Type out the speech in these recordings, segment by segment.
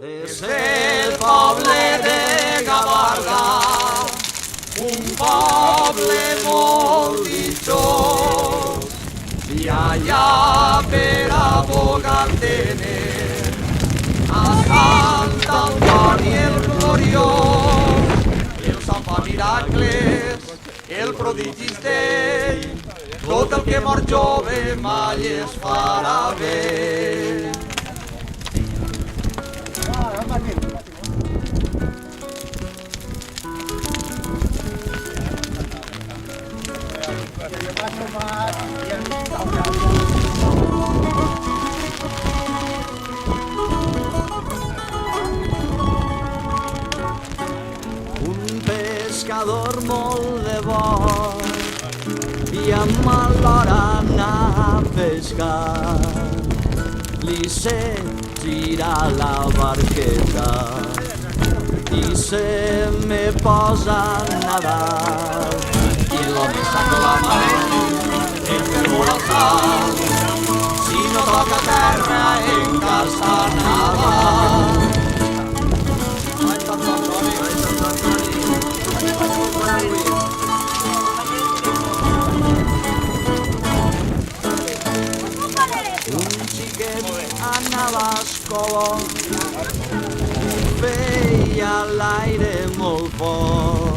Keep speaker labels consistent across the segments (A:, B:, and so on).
A: És el poble de Gavarda, un poble molt dichós, i allà per a Bogatenen, a Sant Antoni el gloriós, el Sant fa miracles, el prodigis d'ell, tot el que mor jove mai es farà bé. Un pescador molt de bo i amb l'hora anar a pescar li se gira la barqueta i se me posa a nadar i l'home saca la mà en fer volar el salt si no toca terra en casa nadar. Un xiquet anava a escola, feia l'aire molt fort,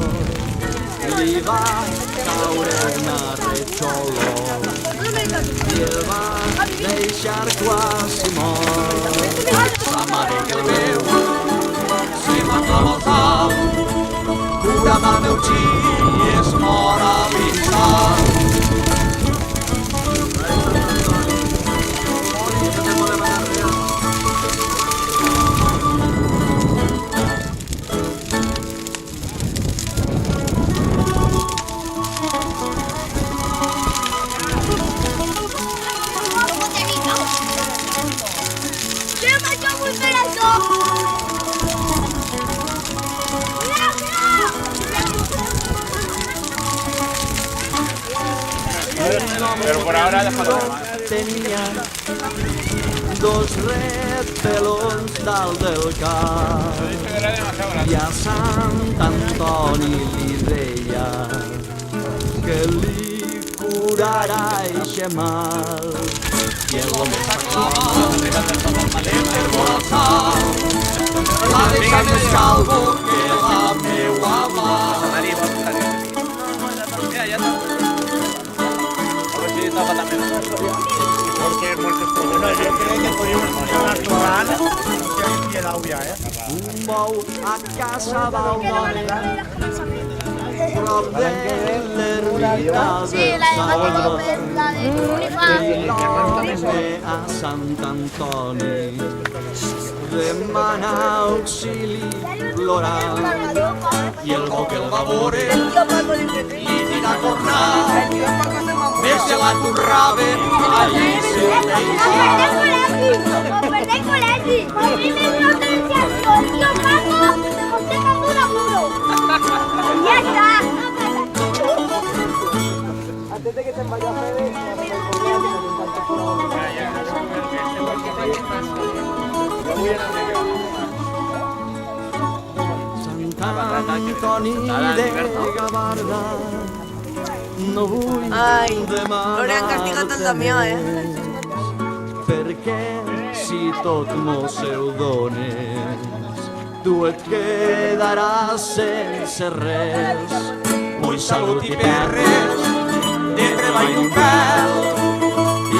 A: li va caure una retxolo i el va deixar quasi mort. Sa mare que el veu se m'acaba el salt, cura'm el meu xic i es mor a l'instant.
B: Pero por ahora déjalo.
A: Tenia dos repelons dalt del cap i a Sant Antoni li deia que li curarà eixe mal i el home s'aclama per volar el salt l'ha deixat més calvo que la meua mà.
B: Porque es muerto todo.
C: No, yo creo que podríamos funcionar torrana, no sé el audio,
A: Un bou a casa va un home prop de l'ermita del Salvador i l'home a Sant Antoni demana auxili plorant i el bo que el va veure li tira a tornar més se l'aturraven allí se
D: ¡O perdés coleti! ¡O primer no te enciendo! ¡Tío Paco! ¡Usted está puro puro! ¡Ya está!
C: Antes de que te vaya a hacer
A: Sant Antoni de Gavarda no vull
E: L'hauran castigat el Damià,
A: perquè si tot mos ho dones tu et quedaràs sense res. Vull salut i perres de treball un pèl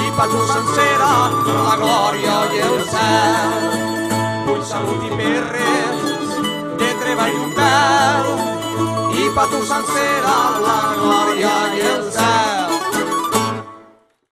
A: i pa tu sencera la glòria i el cel. Vull salut i perres de treball un pèl i pa tu sencera la glòria i el